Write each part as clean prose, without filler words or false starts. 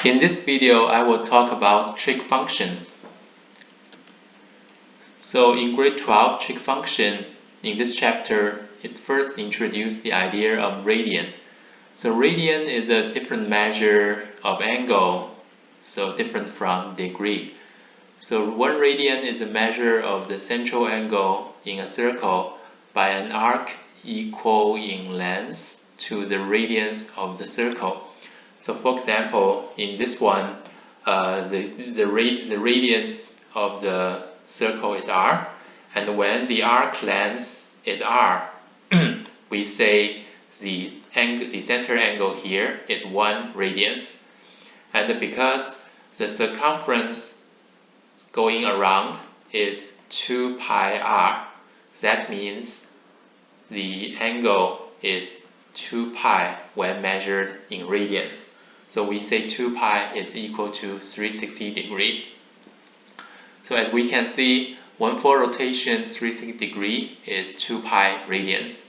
In this video, I will talk about trig functions. So in grade 12 trig function, in this chapter, it first introduced the idea of radian. So radian is a different measure of angle, so different from degree. So 1 radian is a measure of the central angle in a circle by an arc equal in length to the radius of the circle. So for example, in this one, the radius of the circle is r, and when the arc length is r, we say the center angle here is 1 radians. And because the circumference going around is 2 pi r, that means the angle is 2 pi when measured in radians. So we say 2 pi is equal to 360 degrees. So as we can see, 1 full rotation 360 degrees is 2 pi radians.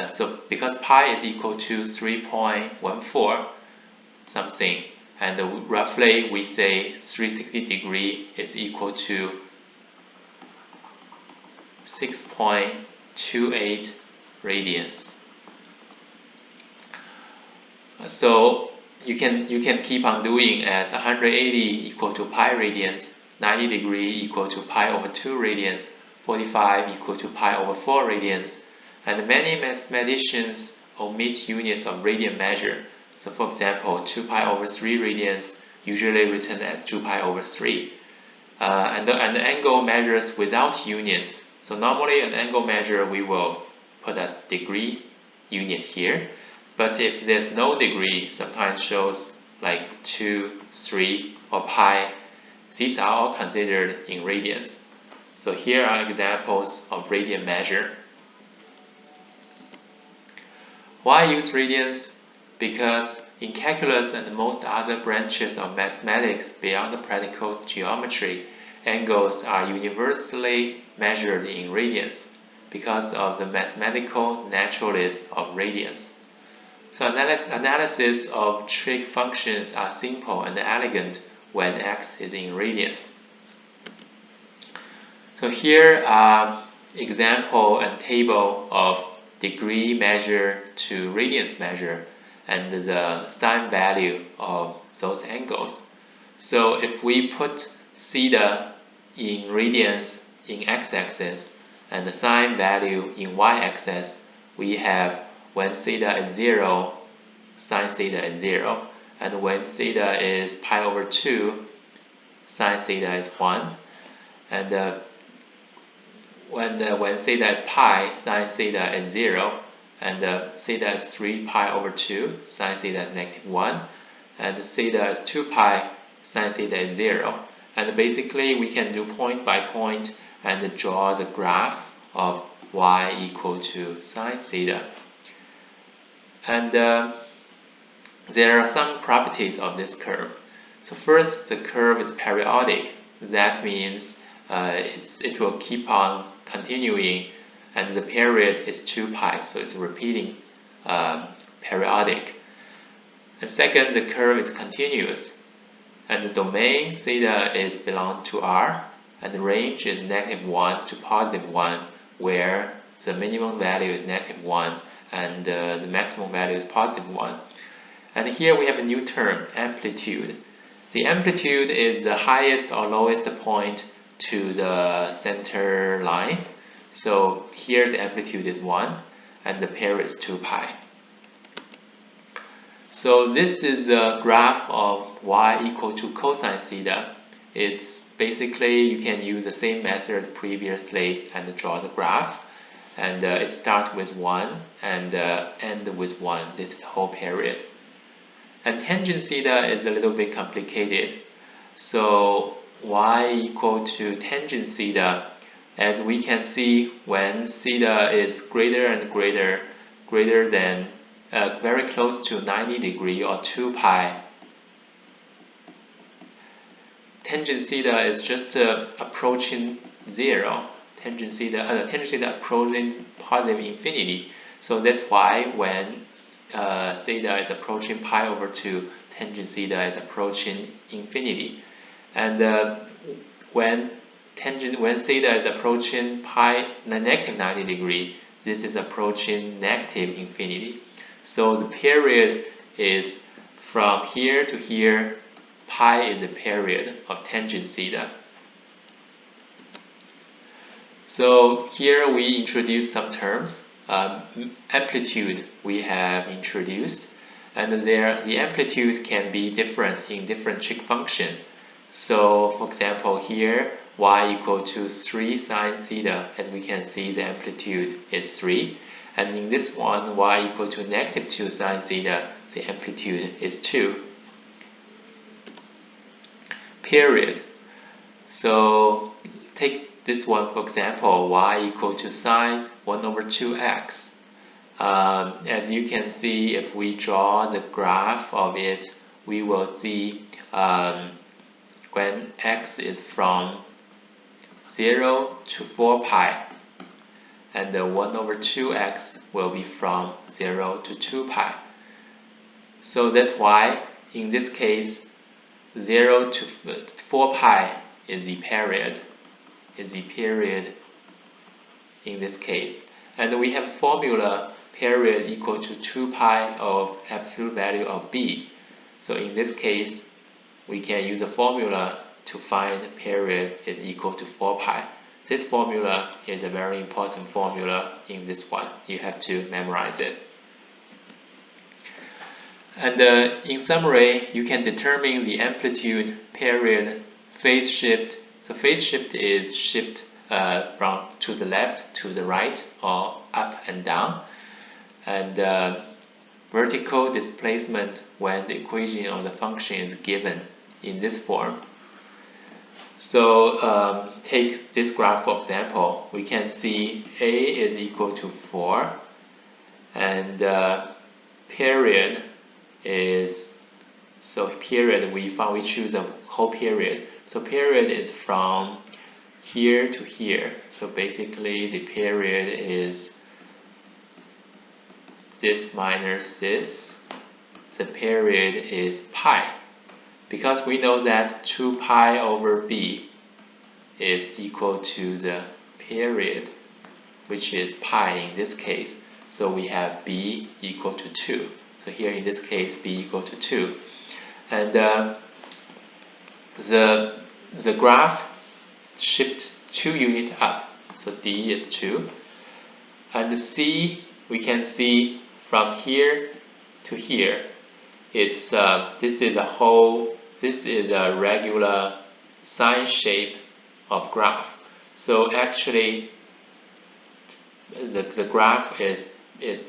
So because pi is equal to 3.14 something, and roughly we say 360 degrees is equal to 6.28 radians. So you can keep on doing as 180 equal to pi radians, 90 degrees equal to pi over 2 radians, 45 equal to pi over 4 radians, and many mathematicians omit units of radian measure. So for example, 2 pi over 3 radians usually written as 2 pi over 3. And the angle measures without unions. So normally an angle measure, we will put a degree unit here. But if there's no degree, sometimes shows like 2, 3, or pi. These are all considered in radians. So here are examples of radian measure. Why use radians? Because in calculus and most other branches of mathematics beyond the practical geometry, angles are universally measured in radians because of the mathematical naturalness of radians. So analysis of trig functions are simple and elegant when x is in radians. So here are example and table of degree measure to radians measure and the sine value of those angles. So if we put theta in radians in x-axis and the sine value in y-axis, we have when theta is 0, sine theta is 0, and when theta is pi over 2, sine theta is 1, and when theta is pi, sine theta is 0, and theta is 3 pi over 2, sine theta is negative 1, and theta is 2 pi, sine theta is 0. And basically we can do point by point and draw the graph of y equal to sine theta. And there are some properties of this curve. So first, the curve is periodic. That means it will keep on continuing, and the period is 2 pi, so it's repeating periodic. And second, the curve is continuous, and the domain theta is belong to R, and the range is -1 to +1, where the minimum value is -1 and the maximum value is +1. And here we have a new term, amplitude. The amplitude is the highest or lowest point to the center line. So here the amplitude is 1 and the period is 2 pi. So this is a graph of y equal to cosine theta. It's basically, you can use the same method previously and draw the graph. And it starts with 1 and end with 1. This is the whole period. And tangent theta is a little bit complicated. So y equal to tangent theta, as we can see, when theta is greater and greater than very close to 90 degrees or 2 pi, tangent theta is just approaching 0. Tangent theta approaching positive infinity. So that's why when theta is approaching pi over 2, tangent theta is approaching infinity. And when theta is approaching pi negative 90 degree, this is approaching negative infinity. So the period is from here to here. Pi is the period of tangent theta. So here we introduce some terms. Amplitude we have introduced, and the amplitude can be different in different trig function. So for example here y equal to 3 sine theta, as we can see the amplitude is 3, and in this one y equal to negative 2 sine theta, the amplitude is 2. Period. So take this one for example, y equal to sine 1 over 2x. As you can see, if we draw the graph of it, we will see when x is from 0 to 4 pi, and the 1 over 2x will be from 0 to 2 pi. So that's why in this case 0 to 4 pi is the period in this case. And we have formula period equal to 2 pi of absolute value of b. So in this case, we can use a formula to find period is equal to 4 pi. This formula is a very important formula in this one. You have to memorize it. And in summary, you can determine the amplitude, period, phase shift. So phase shift is shift from to the left to the right or up and down. And vertical displacement when the equation of the function is given in this form. So take this graph for example. We can see A is equal to 4, and period is, so period we choose a whole period. So period is from here to here. So basically the period is this minus this. The period is pi, because we know that 2 pi over b is equal to the period, which is pi in this case. So we have b equal to 2. So here in this case b equal to 2. And the graph shift 2 units up. So d is 2. And c we can see from here to here. It's this is a regular sine shape of graph. So actually the graph is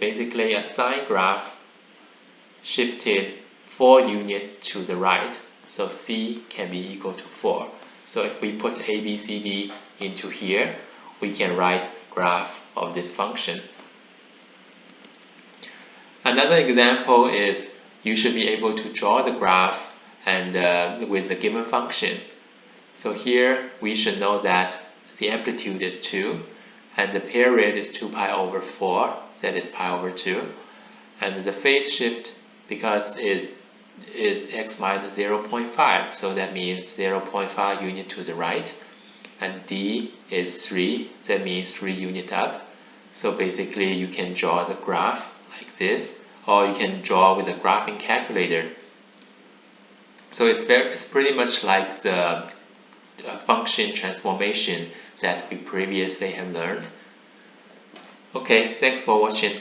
basically a sine graph shifted 4 units to the right. So c can be equal to 4. So if we put a, b, c, d into here, we can write graph of this function. Another example is you should be able to draw the graph and with the given function. So here we should know that the amplitude is 2 and the period is 2 pi over 4, that is pi over 2, and the phase shift, because is x minus 0.5, so that means 0.5 unit to the right, and d is 3, that means 3 unit up. So basically you can draw the graph like this, or you can draw with a graphing calculator. So it's pretty much like the function transformation that we previously have learned. Okay, thanks for watching.